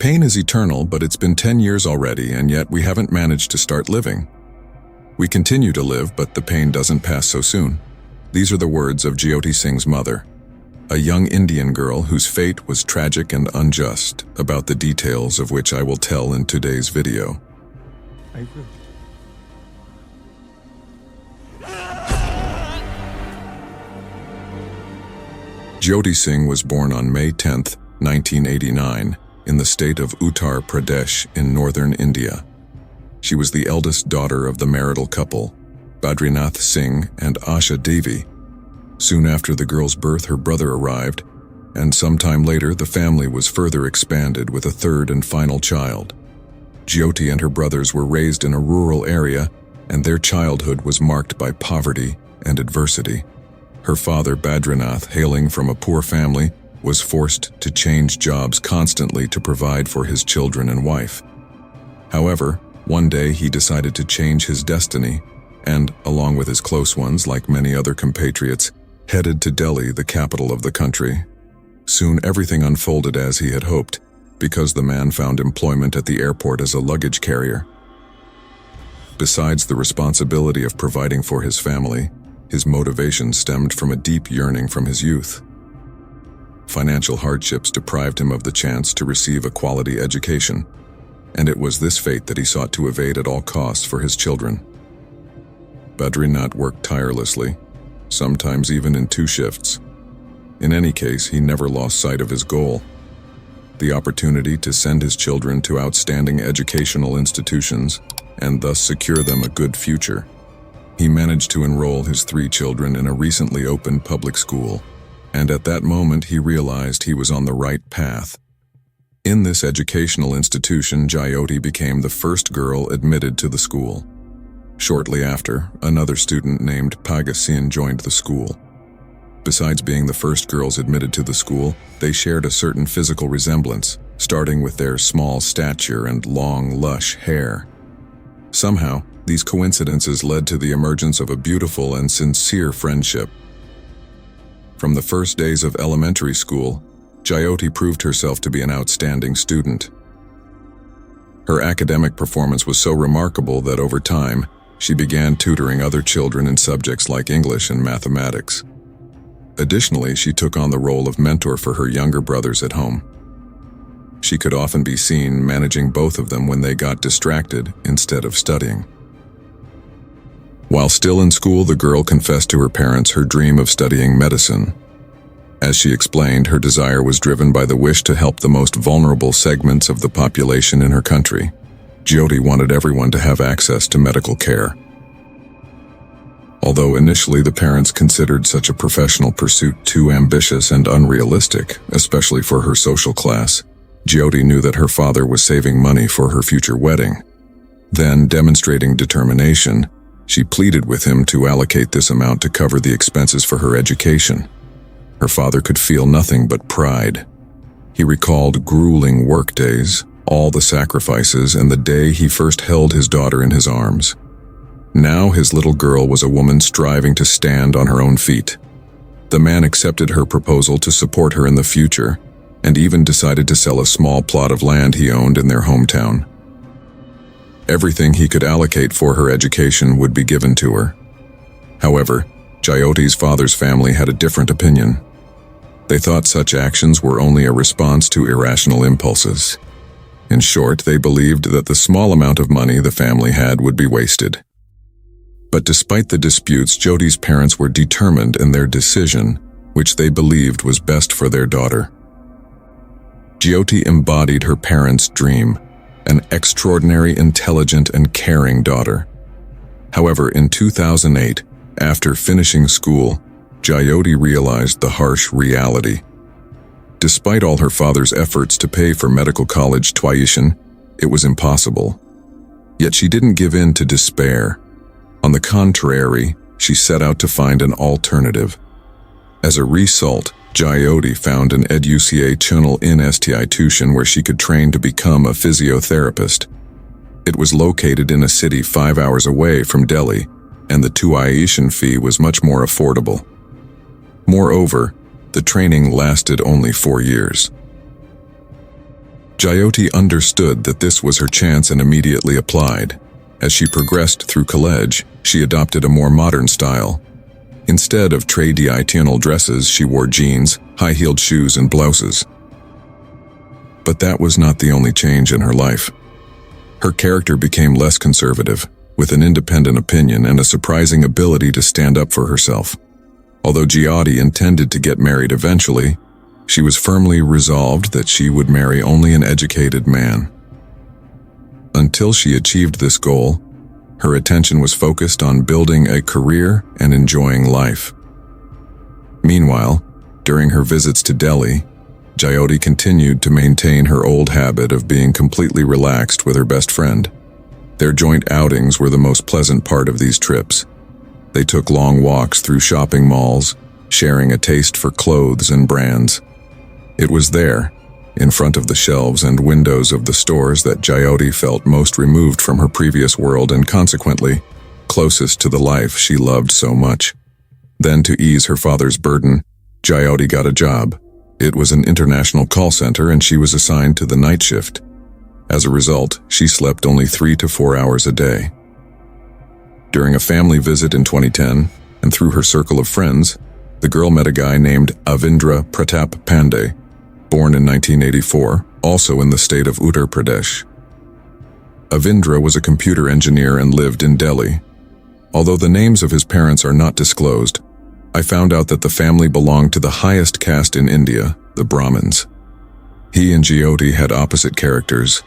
pain is eternal, but it's been 10 years already, and yet we haven't managed to start living. We continue to live, but the pain doesn't pass so soon. These are the words of Jyoti Singh's mother, a young Indian girl whose fate was tragic and unjust, about the details of which I will tell in today's video. Jyoti Singh was born on May 10, 1989, in the state of Uttar Pradesh in northern India. She was the eldest daughter of the marital couple, Badrinath Singh and Asha Devi. Soon after the girl's birth, her brother arrived, and sometime later the family was further expanded with a third and final child. Jyoti and her brothers were raised in a rural area, and their childhood was marked by poverty and adversity. Her father, Badrinath, hailing from a poor family, was forced to change jobs constantly to provide for his children and wife. However, one day he decided to change his destiny and, along with his close ones, like many other compatriots, headed to Delhi, the capital of the country. Soon everything unfolded as he had hoped, because the man found employment at the airport as a luggage carrier. Besides the responsibility of providing for his family, his motivation stemmed from a deep yearning from his youth. Financial hardships deprived him of the chance to receive a quality education, and it was this fate that he sought to evade at all costs for his children. Badrinath worked tirelessly, sometimes even in 2 shifts. In any case, he never lost sight of his goal: the opportunity to send his children to outstanding educational institutions and thus secure them a good future. He managed to enroll his 3 children in a recently opened public school, and at that moment he realized he was on the right path. In this educational institution, Jyoti became the first girl admitted to the school. Shortly after, another student named Pagasin joined the school. Besides being the first girls admitted to the school, they shared a certain physical resemblance, starting with their small stature and long, lush hair. Somehow, these coincidences led to the emergence of a beautiful and sincere friendship. From the first days of elementary school, Jyoti proved herself to be an outstanding student. Her academic performance was so remarkable that over time, she began tutoring other children in subjects like English and mathematics. Additionally, she took on the role of mentor for her younger brothers at home. She could often be seen managing both of them when they got distracted instead of studying. While still in school, the girl confessed to her parents her dream of studying medicine. As she explained, her desire was driven by the wish to help the most vulnerable segments of the population in her country. Jyoti wanted everyone to have access to medical care. Although initially the parents considered such a professional pursuit too ambitious and unrealistic, especially for her social class, Jyoti knew that her father was saving money for her future wedding. Then, demonstrating determination, she pleaded with him to allocate this amount to cover the expenses for her education. Her father could feel nothing but pride. He recalled grueling work days, all the sacrifices, and the day he first held his daughter in his arms. Now his little girl was a woman striving to stand on her own feet. The man accepted her proposal to support her in the future, and even decided to sell a small plot of land he owned in their hometown. Everything he could allocate for her education would be given to her. However, Jyoti's father's family had a different opinion. They thought such actions were only a response to irrational impulses. In short, they believed that the small amount of money the family had would be wasted. But despite the disputes, Jyoti's parents were determined in their decision, which they believed was best for their daughter. Jyoti embodied her parents' dream: an extraordinary, intelligent, and caring daughter. However, in 2008, after finishing school, Jyoti realized the harsh reality. Despite all her father's efforts to pay for medical college tuition, it was impossible. Yet she didn't give in to despair. On the contrary, she set out to find an alternative. As a result, Jyoti found an educational institution where she could train to become a physiotherapist. It was located in a city 5 hours away from Delhi, and the tuition fee was much more affordable. Moreover, the training lasted only 4 years. Jyoti understood that this was her chance and immediately applied. As she progressed through college, she adopted a more modern style. Instead of traditional dresses, she wore jeans, high-heeled shoes, and blouses. But that was not the only change in her life. Her character became less conservative, with an independent opinion and a surprising ability to stand up for herself. Although Jyoti intended to get married eventually, she was firmly resolved that she would marry only an educated man. Until she achieved this goal, her attention was focused on building a career and enjoying life. Meanwhile, during her visits to Delhi, Jyoti continued to maintain her old habit of being completely relaxed with her best friend. Their joint outings were the most pleasant part of these trips. They took long walks through shopping malls, sharing a taste for clothes and brands. It was there, in front of the shelves and windows of the stores, that Jyoti felt most removed from her previous world and consequently closest to the life she loved so much. Then, to ease her father's burden, Jyoti got a job. It was an international call center and she was assigned to the night shift. As a result, she slept only 3 to 4 hours a day. During a family visit in 2010, and through her circle of friends, the girl met a guy named Avindra Pratap Pandey, born in 1984, also in the state of Uttar Pradesh. Avindra was a computer engineer and lived in Delhi. Although the names of his parents are not disclosed, I found out that the family belonged to the highest caste in India, the Brahmins. He and Jyoti had opposite characters.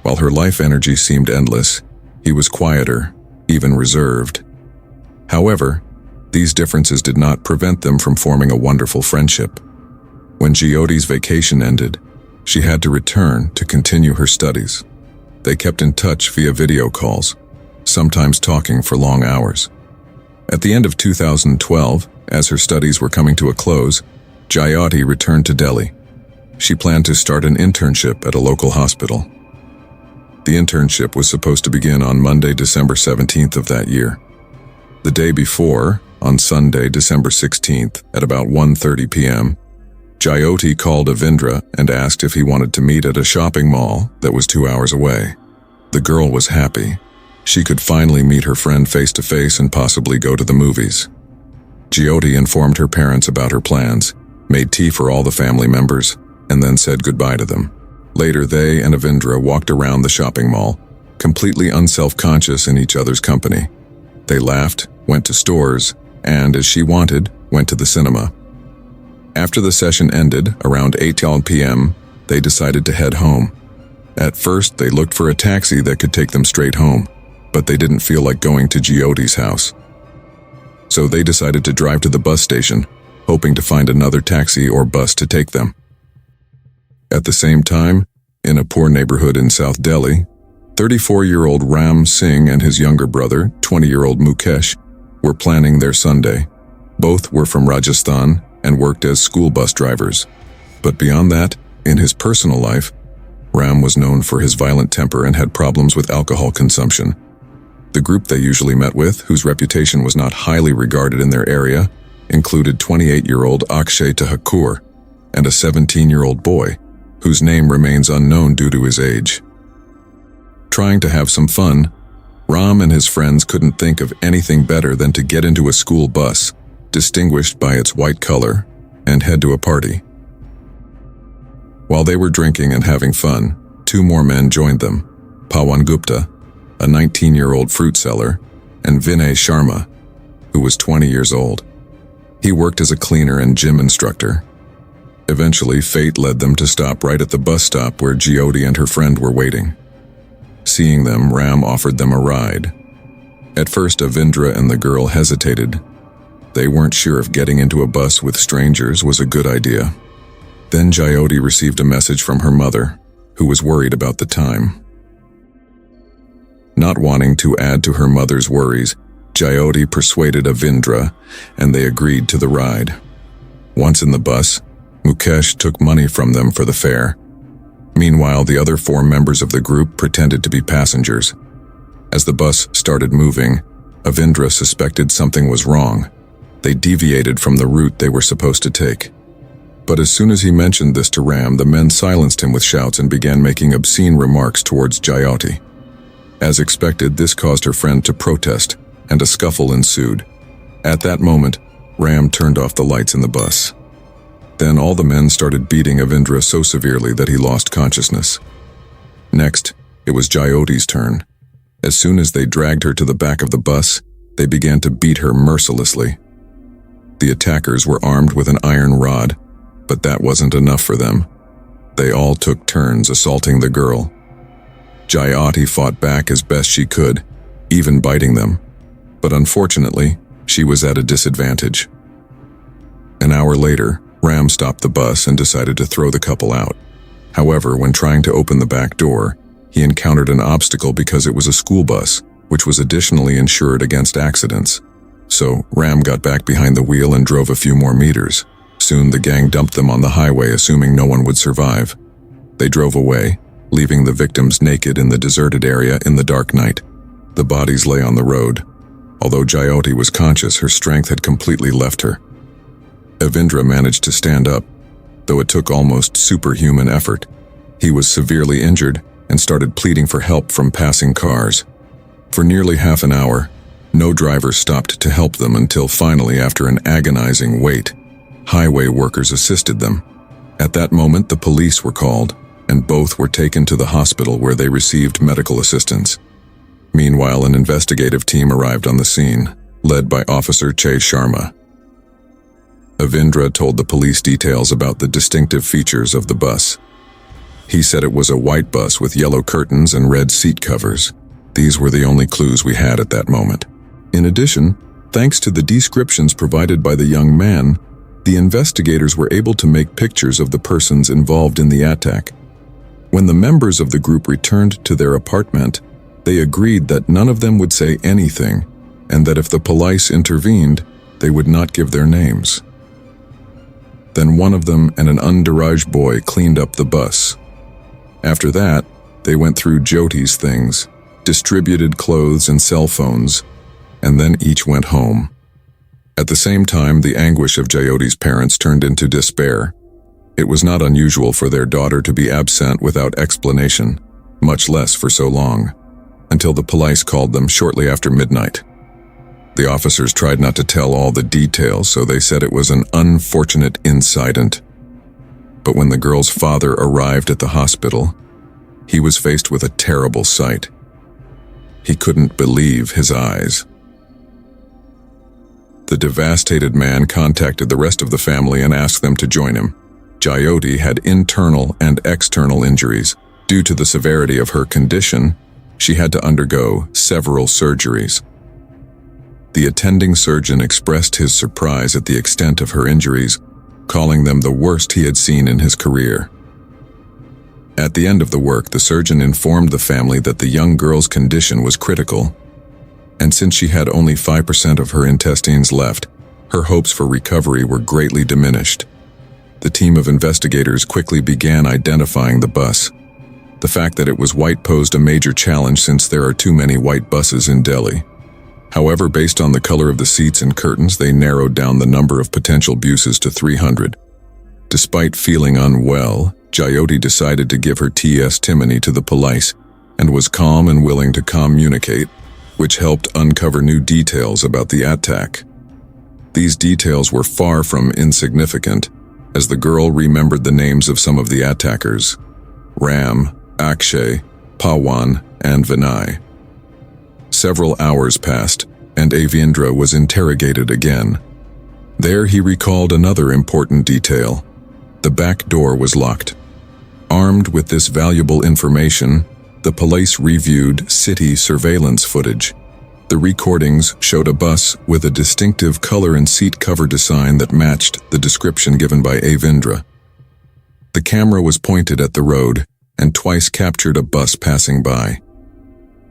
While her life energy seemed endless, he was quieter, even reserved. However, these differences did not prevent them from forming a wonderful friendship. When Jyoti's vacation ended, she had to return to continue her studies. They kept in touch via video calls, sometimes talking for long hours. At the end of 2012, as her studies were coming to a close, Jyoti returned to Delhi. She planned to start an internship at a local hospital. The internship was supposed to begin on Monday, December 17th of that year. The day before, on Sunday, December 16th, at about 1:30 p.m., Jyoti called Avindra and asked if he wanted to meet at a shopping mall that was 2 hours away. The girl was happy. She could finally meet her friend face to face and possibly go to the movies. Jyoti informed her parents about her plans, made tea for all the family members, and then said goodbye to them. Later, they and Avindra walked around the shopping mall, completely unself-conscious in each other's company. They laughed, went to stores, and, as she wanted, went to the cinema. After the session ended, around 8 p.m., they decided to head home. At first, they looked for a taxi that could take them straight home, but they didn't feel like going to Jyoti's house. So they decided to drive to the bus station, hoping to find another taxi or bus to take them. At the same time, in a poor neighborhood in South Delhi, 34-year-old Ram Singh and his younger brother, 20-year-old Mukesh, were planning their Sunday. Both were from Rajasthan and worked as school bus drivers. But beyond that, in his personal life, Ram was known for his violent temper and had problems with alcohol consumption. The group they usually met with, whose reputation was not highly regarded in their area, included 28-year-old Akshay Thakur and a 17-year-old boy, whose name remains unknown due to his age. Trying to have some fun, Ram and his friends couldn't think of anything better than to get into a school bus, distinguished by its white color, and head to a party. While they were drinking and having fun, 2 more men joined them, Pawan Gupta, a 19-year-old fruit seller, and Vinay Sharma, who was 20 years old. He worked as a cleaner and gym instructor. Eventually, fate led them to stop right at the bus stop where Jyoti and her friend were waiting. Seeing them, Ram offered them a ride. At first, Avindra and the girl hesitated. They weren't sure if getting into a bus with strangers was a good idea. Then Jyoti received a message from her mother, who was worried about the time. Not wanting to add to her mother's worries, Jyoti persuaded Avindra, and they agreed to the ride. Once in the bus, Mukesh took money from them for the fare. Meanwhile, the other 4 members of the group pretended to be passengers. As the bus started moving, Avindra suspected something was wrong. They deviated from the route they were supposed to take. But as soon as he mentioned this to Ram, the men silenced him with shouts and began making obscene remarks towards Jyoti. As expected, this caused her friend to protest, and a scuffle ensued. At that moment, Ram turned off the lights in the bus. Then all the men started beating Avindra so severely that he lost consciousness. Next, it was Jyoti's turn. As soon as they dragged her to the back of the bus, they began to beat her mercilessly. The attackers were armed with an iron rod, but that wasn't enough for them. They all took turns assaulting the girl. Jyoti fought back as best she could, even biting them. But unfortunately, she was at a disadvantage. An hour later, Ram stopped the bus and decided to throw the couple out. However, when trying to open the back door, he encountered an obstacle because it was a school bus, which was additionally insured against accidents. So, Ram got back behind the wheel and drove a few more meters. Soon the gang dumped them on the highway, assuming no one would survive. They drove away, leaving the victims naked in the deserted area in the dark night. The bodies lay on the road. Although Jyoti was conscious, her strength had completely left her. Avindra managed to stand up, though it took almost superhuman effort. He was severely injured and started pleading for help from passing cars. For nearly half an hour, no driver stopped to help them until finally, after an agonizing wait, highway workers assisted them. At that moment, the police were called, and both were taken to the hospital where they received medical assistance. Meanwhile, an investigative team arrived on the scene, led by Officer Che Sharma. Avindra told the police details about the distinctive features of the bus. He said it was a white bus with yellow curtains and red seat covers. These were the only clues we had at that moment. In addition, thanks to the descriptions provided by the young man, the investigators were able to make pictures of the persons involved in the attack. When the members of the group returned to their apartment, they agreed that none of them would say anything, and that if the police intervened, they would not give their names. Then one of them and an underage boy cleaned up the bus. After that, they went through Jyoti's things, distributed clothes and cell phones, and then each went home. At the same time, the anguish of Jyoti's parents turned into despair. It was not unusual for their daughter to be absent without explanation, much less for so long, until the police called them shortly after midnight. The officers tried not to tell all the details, so they said it was an unfortunate incident. But when the girl's father arrived at the hospital, he was faced with a terrible sight. He couldn't believe his eyes. The devastated man contacted the rest of the family and asked them to join him. Jyoti had internal and external injuries. Due to the severity of her condition, she had to undergo several surgeries. The attending surgeon expressed his surprise at the extent of her injuries, calling them the worst he had seen in his career. At the end of the work, the surgeon informed the family that the young girl's condition was critical, and since she had only 5% of her intestines left, her hopes for recovery were greatly diminished. The team of investigators quickly began identifying the bus. The fact that it was white posed a major challenge since there are too many white buses in Delhi. However, based on the color of the seats and curtains, they narrowed down the number of potential buses to 300. Despite feeling unwell, Jyoti decided to give her testimony to the police and was calm and willing to communicate, which helped uncover new details about the attack. These details were far from insignificant, as the girl remembered the names of some of the attackers: Ram, Akshay, Pawan, and Vinay. Several hours passed, and Avindra was interrogated again. There he recalled another important detail. The back door was locked. Armed with this valuable information, the police reviewed city surveillance footage. The recordings showed a bus with a distinctive color and seat cover design that matched the description given by Avindra. The camera was pointed at the road and twice captured a bus passing by.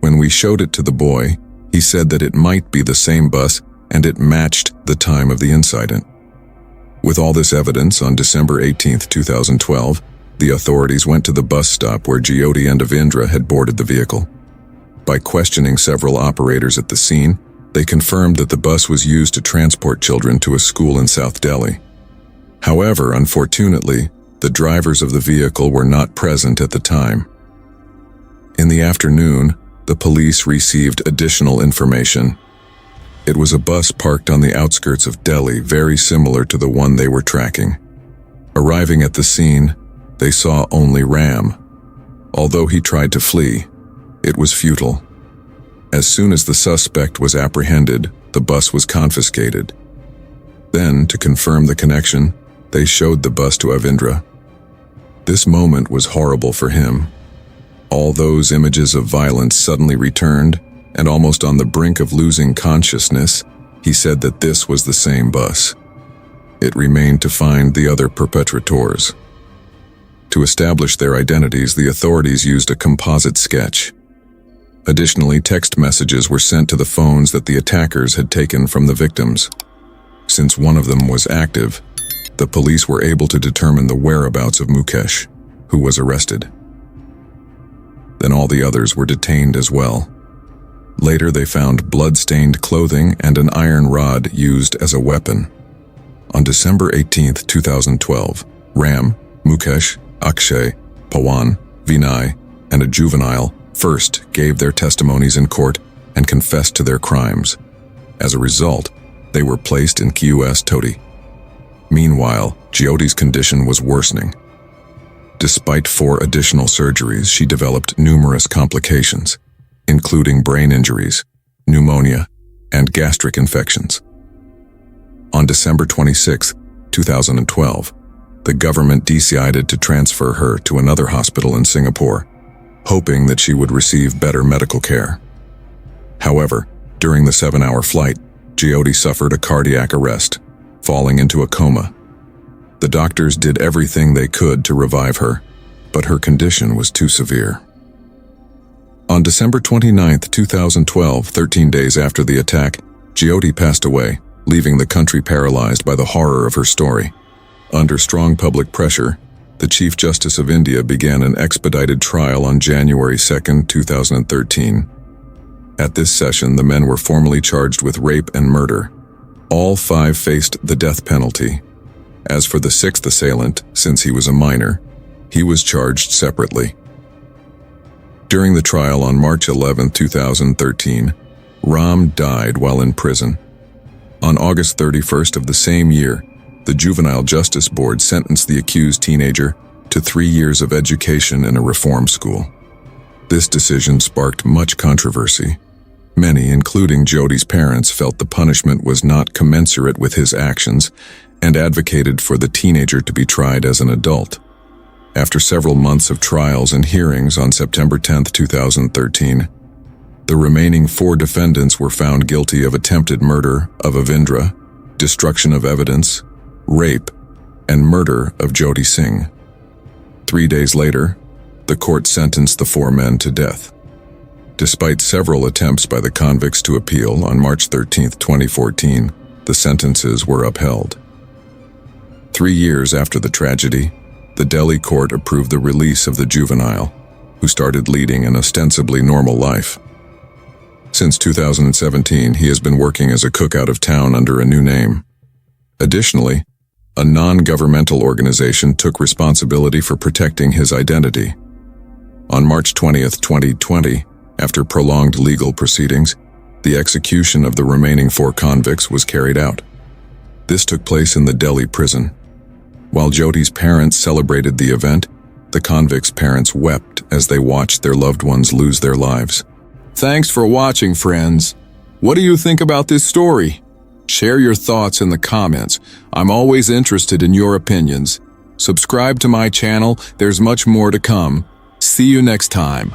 When we showed it to the boy, he said that it might be the same bus and it matched the time of the incident. With all this evidence, on December 18, 2012, the authorities went to the bus stop where Jyoti and Avindra had boarded the vehicle. By questioning several operators at the scene, they confirmed that the bus was used to transport children to a school in South Delhi. However, unfortunately, the drivers of the vehicle were not present at the time. In the afternoon, the police received additional information. It was a bus parked on the outskirts of Delhi, very similar to the one they were tracking. Arriving at the scene, they saw only Ram. Although he tried to flee, it was futile. As soon as the suspect was apprehended, the bus was confiscated. Then, to confirm the connection, they showed the bus to Avindra. This moment was horrible for him. All those images of violence suddenly returned, and almost on the brink of losing consciousness, he said that this was the same bus. It remained to find the other perpetrators. To establish their identities, the authorities used a composite sketch. Additionally, text messages were sent to the phones that the attackers had taken from the victims. Since one of them was active, the police were able to determine the whereabouts of Mukesh, who was arrested. Then all the others were detained as well. Later they found blood-stained clothing and an iron rod used as a weapon. On December 18, 2012, Ram, Mukesh, Akshay, Pawan, Vinay, and a juvenile first gave their testimonies in court and confessed to their crimes. As a result, they were placed in QS Toti. Meanwhile, Jyoti's condition was worsening. Despite 4 additional surgeries, she developed numerous complications, including brain injuries, pneumonia, and gastric infections. On December 26, 2012, the government decided to transfer her to another hospital in Singapore, hoping that she would receive better medical care. However, during the 7-hour flight, Jyoti suffered a cardiac arrest, falling into a coma. The doctors did everything they could to revive her, but her condition was too severe. On December 29, 2012, 13 days after the attack, Jyoti passed away, leaving the country paralyzed by the horror of her story. Under strong public pressure, the Chief Justice of India began an expedited trial on January 2, 2013. At this session, the men were formally charged with rape and murder. All 5 faced the death penalty. As for the 6th assailant, since he was a minor, he was charged separately. During the trial on March 11, 2013, Ram died while in prison. On August 31st of the same year, the Juvenile Justice Board sentenced the accused teenager to 3 years of education in a reform school. This decision sparked much controversy. Many, including Jyoti's parents, felt the punishment was not commensurate with his actions and advocated for the teenager to be tried as an adult. After several months of trials and hearings on September 10, 2013, the remaining 4 defendants were found guilty of attempted murder of Avindra, destruction of evidence, rape, and murder of Jyoti Singh. 3 days later, the court sentenced the 4 men to death. Despite several attempts by the convicts to appeal, on March 13, 2014, the sentences were upheld. 3 years after the tragedy, the Delhi court approved the release of the juvenile, who started leading an ostensibly normal life. Since 2017, he has been working as a cook out of town under a new name. Additionally, a non-governmental organization took responsibility for protecting his identity. On March 20, 2020, after prolonged legal proceedings, the execution of the remaining 4 convicts was carried out. This took place in the Delhi prison. While Jyoti's parents celebrated the event, the convicts' parents wept as they watched their loved ones lose their lives. Thanks for watching, friends. What do you think about this story? Share your thoughts in the comments. I'm always interested in your opinions. Subscribe to my channel. There's much more to come. See you next time.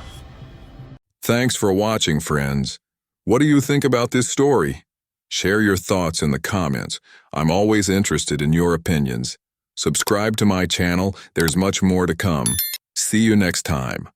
Thanks for watching, friends. What do you think about this story? Share your thoughts in the comments. I'm always interested in your opinions. Subscribe to my channel. There's much more to come. See you next time.